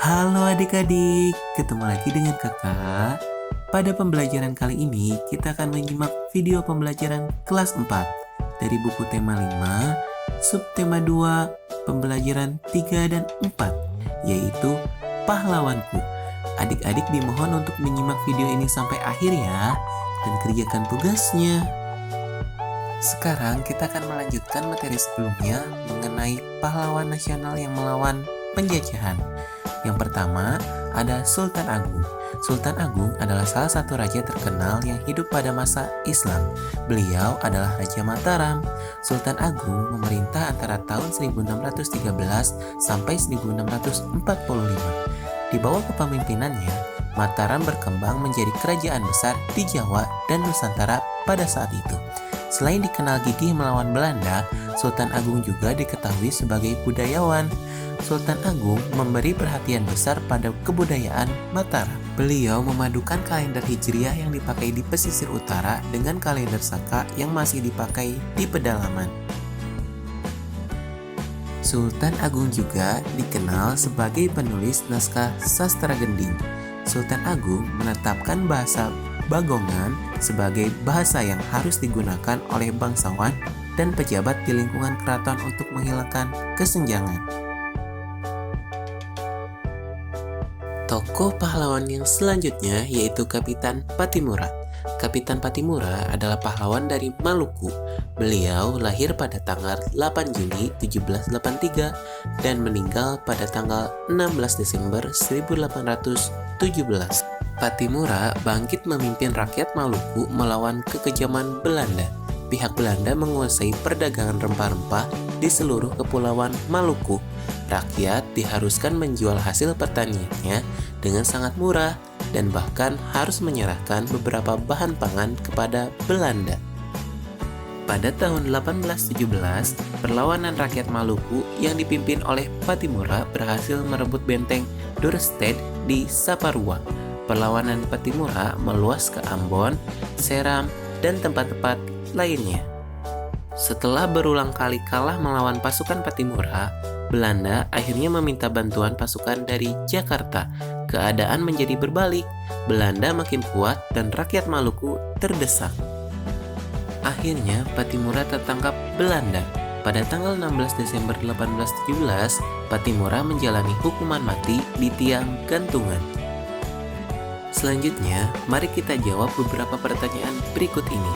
Halo adik-adik, ketemu lagi dengan kakak. Pada pembelajaran kali ini, kita akan menyimak video pembelajaran kelas 4 dari buku tema 5, subtema 2, pembelajaran 3 dan 4, yaitu pahlawanku. Adik-adik dimohon untuk menyimak video ini sampai akhir ya, dan kerjakan tugasnya. Sekarang kita akan melanjutkan materi sebelumnya mengenai pahlawan nasional yang melawan penjajahan. Yang pertama ada Sultan Agung. Sultan Agung adalah salah satu raja terkenal yang hidup pada masa Islam. Beliau adalah Raja Mataram. Sultan Agung memerintah antara tahun 1613 sampai 1645. Di bawah kepemimpinannya, Mataram berkembang menjadi kerajaan besar di Jawa dan Nusantara pada saat itu. Selain dikenal gigih melawan Belanda, Sultan Agung juga diketahui sebagai budayawan. Sultan Agung memberi perhatian besar pada kebudayaan Mataram. Beliau memadukan kalender Hijriah yang dipakai di pesisir utara dengan kalender Saka yang masih dipakai di pedalaman. Sultan Agung juga dikenal sebagai penulis naskah sastra gending. Sultan Agung menetapkan bahasa Bagongan sebagai bahasa yang harus digunakan oleh bangsawan dan pejabat di lingkungan keraton untuk menghilangkan kesenjangan. Tokoh pahlawan yang selanjutnya yaitu Kapitan Pattimura. Kapitan Pattimura adalah pahlawan dari Maluku. Beliau lahir pada tanggal 8 Juli 1783 dan meninggal pada tanggal 16 Desember 1817. Pattimura bangkit memimpin rakyat Maluku melawan kekejaman Belanda. Pihak Belanda menguasai perdagangan rempah-rempah di seluruh kepulauan Maluku. Rakyat diharuskan menjual hasil pertaniannya dengan sangat murah dan bahkan harus menyerahkan beberapa bahan pangan kepada Belanda. Pada tahun 1817, perlawanan rakyat Maluku yang dipimpin oleh Pattimura berhasil merebut benteng Dorestad di Saparua. Perlawanan Pattimura meluas ke Ambon, Seram, dan tempat-tempat lainnya. Setelah berulang kali kalah melawan pasukan Pattimura, Belanda akhirnya meminta bantuan pasukan dari Jakarta. Keadaan menjadi berbalik, Belanda makin kuat dan rakyat Maluku terdesak. Akhirnya Pattimura tertangkap Belanda. Pada tanggal 16 Desember 1817, Pattimura menjalani hukuman mati di tiang gantungan. Selanjutnya, mari kita jawab beberapa pertanyaan berikut ini.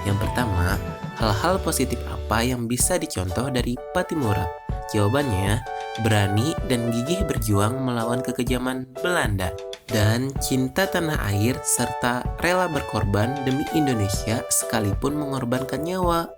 Yang pertama, hal-hal positif apa yang bisa dicontoh dari Pattimura? Jawabannya, berani dan gigih berjuang melawan kekejaman Belanda, dan cinta tanah air serta rela berkorban demi Indonesia sekalipun mengorbankan nyawa.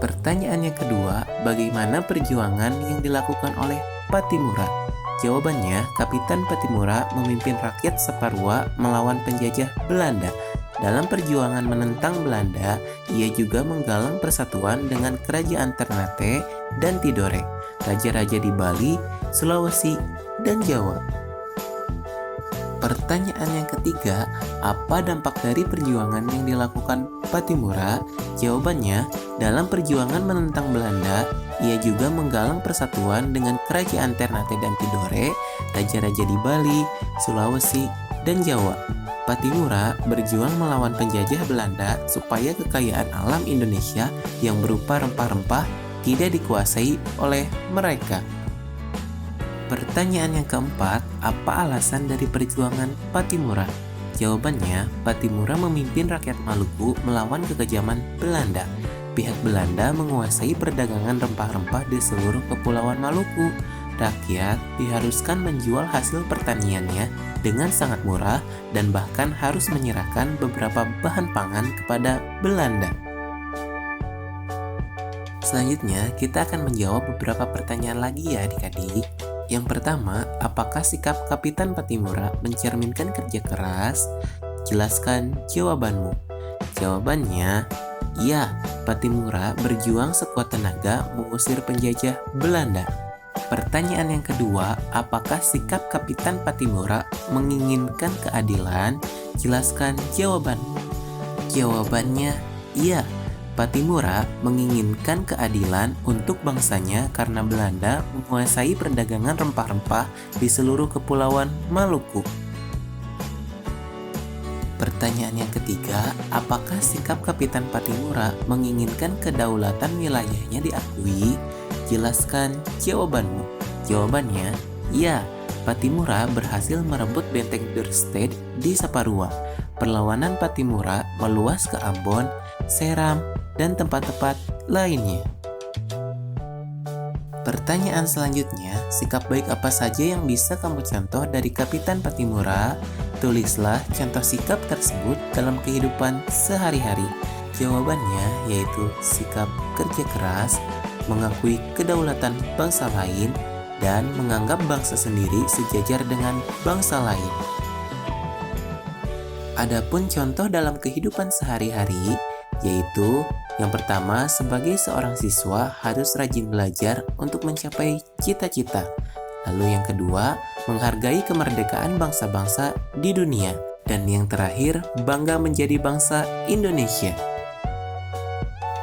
Pertanyaan yang kedua, bagaimana perjuangan yang dilakukan oleh Pattimura? Jawabannya, Kapitan Pattimura memimpin rakyat Saparua melawan penjajah Belanda. Dalam perjuangan menentang Belanda, ia juga menggalang persatuan dengan kerajaan Ternate dan Tidore, raja-raja di Bali, Sulawesi, dan Jawa. Pertanyaan yang ketiga, apa dampak dari perjuangan yang dilakukan Pattimura? Jawabannya, dalam perjuangan menentang Belanda, ia juga menggalang persatuan dengan kerajaan Ternate dan Tidore, raja-raja di Bali, Sulawesi, dan Jawa. Pattimura berjuang melawan penjajah Belanda supaya kekayaan alam Indonesia yang berupa rempah-rempah tidak dikuasai oleh mereka. Pertanyaan yang keempat, apa alasan dari perjuangan Pattimura? Jawabannya, Pattimura memimpin rakyat Maluku melawan kekejaman Belanda. Pihak Belanda menguasai perdagangan rempah-rempah di seluruh kepulauan Maluku. Rakyat diharuskan menjual hasil pertaniannya dengan sangat murah dan bahkan harus menyerahkan beberapa bahan pangan kepada Belanda. Selanjutnya, kita akan menjawab beberapa pertanyaan lagi ya adik-adik. Yang pertama, apakah sikap Kapitan Pattimura mencerminkan kerja keras? Jelaskan jawabanmu. Jawabannya, ya, Pattimura berjuang sekuat tenaga mengusir penjajah Belanda. Pertanyaan yang kedua, apakah sikap Kapitan Pattimura menginginkan keadilan? Jelaskan jawabanmu. Jawabannya, iya. Pattimura menginginkan keadilan untuk bangsanya karena Belanda menguasai perdagangan rempah-rempah di seluruh kepulauan Maluku. Pertanyaan yang ketiga, apakah sikap Kapitan Pattimura menginginkan kedaulatan wilayahnya diakui? Jelaskan jawabanmu. Jawabannya, ya. Pattimura berhasil merebut benteng Dorstad di Saparua. Perlawanan Pattimura meluas ke Ambon, Seram, dan tempat-tempat lainnya. Pertanyaan selanjutnya, sikap baik apa saja yang bisa kamu contoh dari Kapitan Pattimura? Tulislah contoh sikap tersebut dalam kehidupan sehari-hari. Jawabannya yaitu sikap kerja keras, mengakui kedaulatan bangsa lain, dan menganggap bangsa sendiri sejajar dengan bangsa lain. Adapun contoh dalam kehidupan sehari-hari, yaitu yang pertama, sebagai seorang siswa harus rajin belajar untuk mencapai cita-cita. Lalu yang kedua, menghargai kemerdekaan bangsa-bangsa di dunia. Dan yang terakhir, bangga menjadi bangsa Indonesia.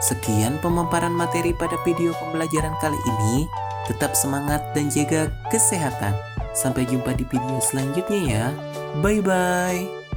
Sekian pemaparan materi pada video pembelajaran kali ini. Tetap semangat dan jaga kesehatan. Sampai jumpa di video selanjutnya ya. Bye-bye.